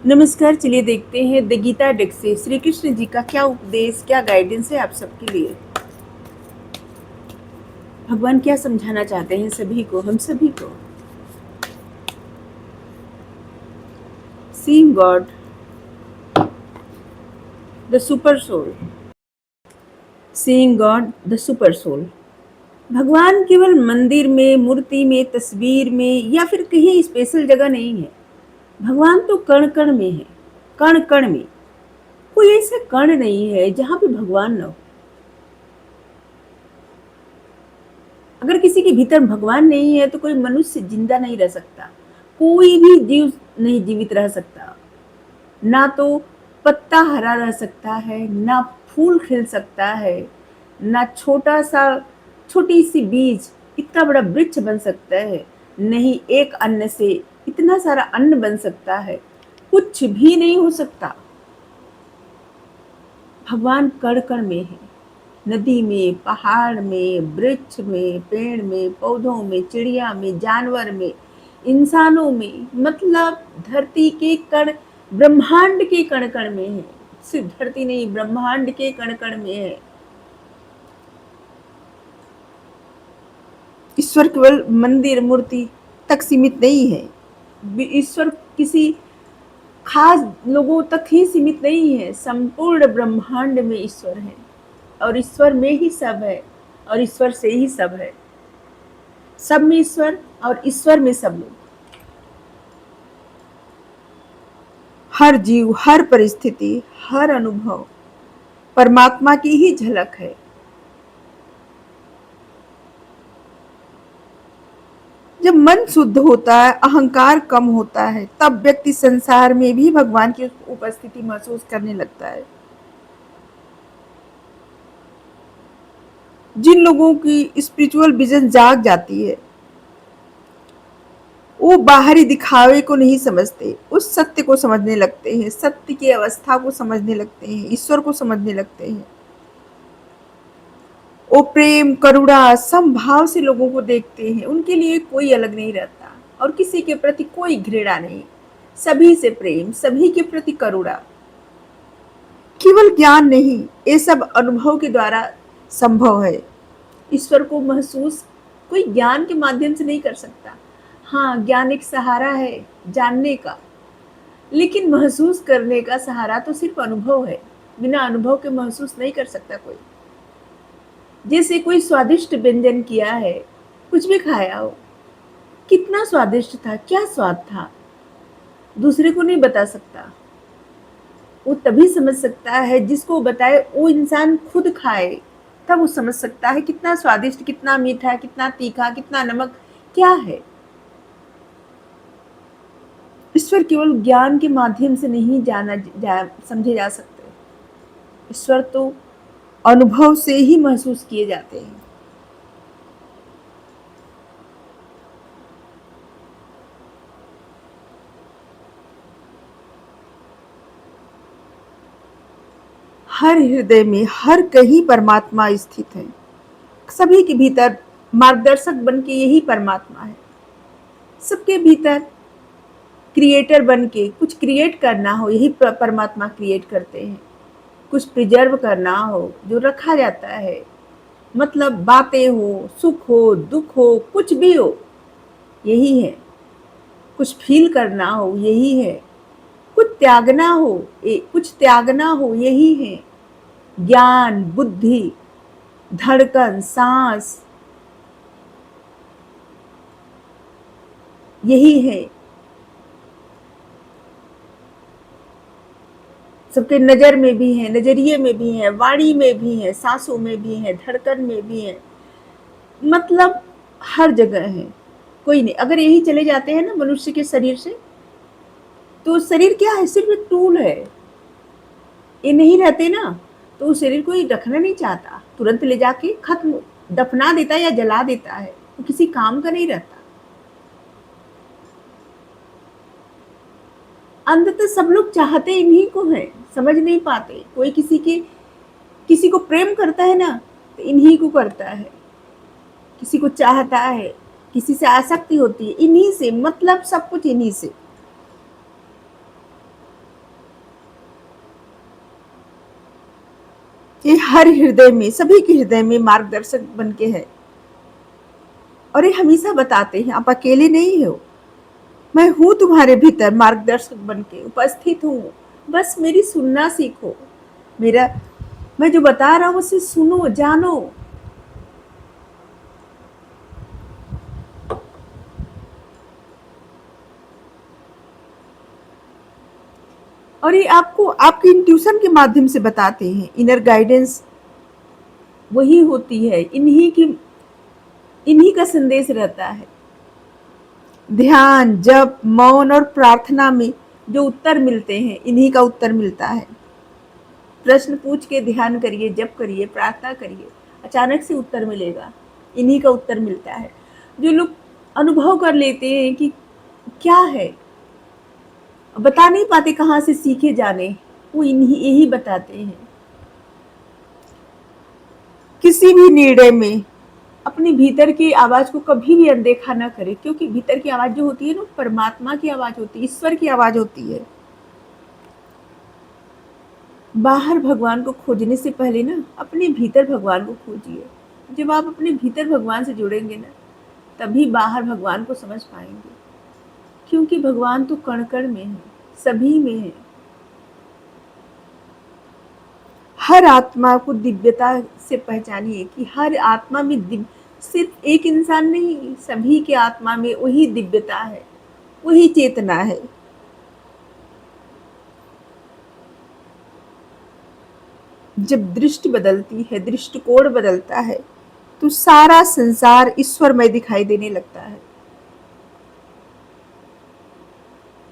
नमस्कार, चलिए देखते हैं द गीता डेक से श्री कृष्ण जी का क्या उपदेश, क्या गाइडेंस है आप सबके लिए। भगवान क्या समझाना चाहते हैं सभी को, हम सभी को। Seeing God the super soul. Seeing God the super soul. भगवान केवल मंदिर में, मूर्ति में, तस्वीर में या फिर कहीं स्पेशल जगह नहीं है। भगवान तो कण कण में है। कण कण में कोई ऐसा कण नहीं है जहां पे भगवान न हो। अगर किसी के भीतर भगवान नहीं है तो कोई मनुष्य जिंदा नहीं रह सकता, कोई भी जीव नहीं जीवित रह सकता। ना तो पत्ता हरा रह सकता है, ना फूल खिल सकता है, ना छोटी सी बीज इतना बड़ा वृक्ष बन सकता है, नहीं एक अन्न से इतना सारा अन्न बन सकता है। कुछ भी नहीं हो सकता। भगवान कण कण में है। नदी में, पहाड़ में, वृक्ष में, पेड़ में, पौधों में, चिड़िया में, जानवर में, इंसानों में, मतलब धरती के कण, ब्रह्मांड के कण कण में है। सिर्फ धरती नहीं, ब्रह्मांड के कण कण में है। ईश्वर केवल मंदिर मूर्ति तक सीमित नहीं है। ईश्वर किसी खास लोगों तक ही सीमित नहीं है। संपूर्ण ब्रह्मांड में ईश्वर है, और ईश्वर में ही सब है, और ईश्वर से ही सब है। सब में ईश्वर और ईश्वर में सब लोग। हर जीव, हर परिस्थिति, हर अनुभव परमात्मा की ही झलक है। जब मन शुद्ध होता है, अहंकार कम होता है, तब व्यक्ति संसार में भी भगवान की उपस्थिति महसूस करने लगता है। जिन लोगों की स्पिरिचुअल विजन जाग जाती है, वो बाहरी दिखावे को नहीं समझते, उस सत्य को समझने लगते हैं, सत्य की अवस्था को समझने लगते हैं, ईश्वर को समझने लगते हैं। वो प्रेम, करुणा, समभाव से लोगों को देखते हैं। उनके लिए कोई अलग नहीं रहता, और किसी के प्रति कोई घृणा नहीं। सभी से प्रेम, सभी के प्रति करुणा। केवल ज्ञान नहीं, ये सब अनुभव के द्वारा संभव है। ईश्वर को महसूस कोई ज्ञान के माध्यम से नहीं कर सकता। हाँ, ज्ञान एक सहारा है जानने का, लेकिन महसूस करने का सहारा तो सिर्फ अनुभव है। बिना अनुभव के महसूस नहीं कर सकता कोई। जैसे कोई स्वादिष्ट व्यंजन किया है, कुछ भी खाया हो, कितना स्वादिष्ट था, क्या स्वाद था, दूसरे को नहीं बता सकता। वो तभी समझ सकता है जिसको बताए वो इंसान खुद खाए, तब वो समझ सकता है कितना स्वादिष्ट, कितना मीठा, कितना तीखा, कितना नमक क्या है। ईश्वर केवल ज्ञान के माध्यम से नहीं समझे जा सकते। ईश्वर तो अनुभव से ही महसूस किए जाते हैं। हर हृदय में, हर कहीं परमात्मा स्थित है। सभी के भीतर मार्गदर्शक बन के यही परमात्मा है। सबके भीतर क्रिएटर बन के कुछ क्रिएट करना हो, यही परमात्मा क्रिएट करते हैं। कुछ प्रिजर्व करना हो, जो रखा जाता है, मतलब बातें हो, सुख हो, दुख हो, कुछ भी हो, यही है। कुछ फील करना हो, यही है। कुछ त्यागना हो, यही है। ज्ञान, बुद्धि, धड़कन, सांस, यही है। सबके नजर में भी है, नजरिए में भी है, वाणी में भी है, सांसों में भी है, धड़कन में भी है, मतलब हर जगह है। कोई नहीं, अगर यही चले जाते हैं ना मनुष्य के शरीर से, तो शरीर क्या है, सिर्फ एक टूल है। ये नहीं रहते ना, तो उस शरीर को ये रखना नहीं चाहता, तुरंत ले जाके खत्म दफना देता है या जला देता है। वो किसी काम का नहीं रहता। अंततः सब लोग चाहते इन्हीं को है, समझ नहीं पाते। कोई किसी को प्रेम करता है ना, तो इन्हीं को करता है। किसी को चाहता है, किसी से आसक्ति होती है, इन्हीं से, मतलब सब कुछ इन्हीं से। ये हर हृदय में, सभी के हृदय में मार्गदर्शक बन के है। और ये हमेशा बताते हैं, आप अकेले नहीं हो, मैं हूँ तुम्हारे भीतर मार्गदर्शक बन के उपस्थित हूँ, बस मेरी सुनना सीखो। मेरा मैं जो बता रहा हूँ उसे सुनो, जानो। और ये आपको आपके इंट्यूशन के माध्यम से बताते हैं। इनर गाइडेंस वही होती है, इन्हीं का संदेश रहता है। ध्यान, जप, मौन और प्रार्थना में जो उत्तर मिलते हैं, इन्हीं का उत्तर मिलता है। प्रश्न पूछ के ध्यान करिए, जप करिए, प्रार्थना करिए, अचानक से उत्तर मिलेगा, इन्हीं का उत्तर मिलता है। जो लोग अनुभव कर लेते हैं कि क्या है, बता नहीं पाते कहाँ से सीखे जाने, वो इन्हीं यही बताते हैं। किसी भी निर्णय में अपने भीतर की आवाज को कभी भी अनदेखा ना करें, क्योंकि भीतर की आवाज जो होती है ना, परमात्मा की आवाज होती है, ईश्वर की आवाज होती है। बाहर भगवान को खोजने से पहले ना अपने भीतर भगवान को खोजिए। जब आप अपने भीतर भगवान से जुड़ेंगे ना, तभी बाहर भगवान को समझ पाएंगे, क्योंकि भगवान तो कण कण में है, सभी में है। हर आत्मा को दिव्यता से पहचानिए कि हर आत्मा में सिर्फ एक इंसान नहीं, सभी के आत्मा में वही दिव्यता है, वही चेतना है। जब दृष्टि बदलती है, दृष्टिकोण बदलता है, तो सारा संसार ईश्वरमय दिखाई देने लगता है।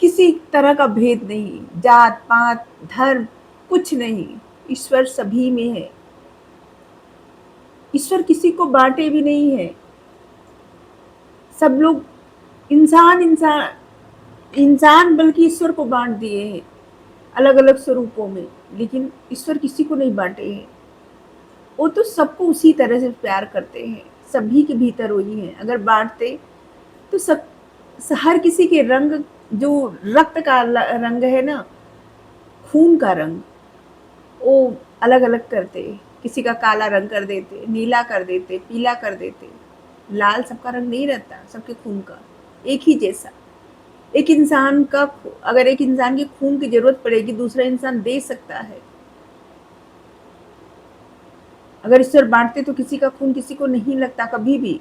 किसी तरह का भेद नहीं, जात पात धर्म कुछ नहीं, ईश्वर सभी में है। ईश्वर किसी को बांटे भी नहीं है। सब लोग इंसान इंसान इंसान बल्कि ईश्वर को बांट दिए हैं अलग अलग स्वरूपों में, लेकिन ईश्वर किसी को नहीं बांटे हैं। वो तो सबको उसी तरह से प्यार करते हैं, सभी के भीतर वही है। अगर बांटते तो सब हर किसी के रंग, जो रक्त का रंग है ना, खून का रंग, वो अलग अलग करते। किसी का काला रंग कर देते, नीला कर देते, पीला कर देते। लाल सबका रंग नहीं रहता, सबके खून का एक ही जैसा। एक इंसान का, अगर एक इंसान के खून की जरूरत पड़ेगी, दूसरा इंसान दे सकता है। अगर ईश्वर बांटते तो किसी का खून किसी को नहीं लगता कभी भी।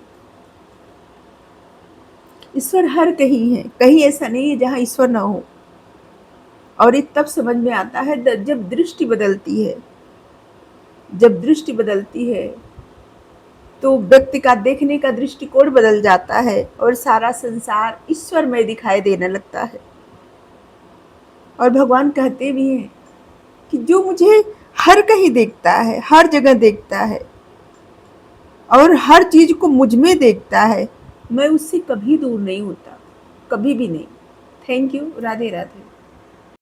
ईश्वर हर कहीं है, कहीं ऐसा नहीं है जहां ईश्वर ना हो। और ये तब समझ में आता है जब दृष्टि बदलती है। जब दृष्टि बदलती है तो व्यक्ति का देखने का दृष्टिकोण बदल जाता है और सारा संसार ईश्वरमय दिखाई देने लगता है। और भगवान कहते भी हैं कि जो मुझे हर कहीं देखता है, हर जगह देखता है और हर चीज को मुझ में देखता है, मैं उससे कभी दूर नहीं होता, कभी भी नहीं। Thank you. राधे राधे।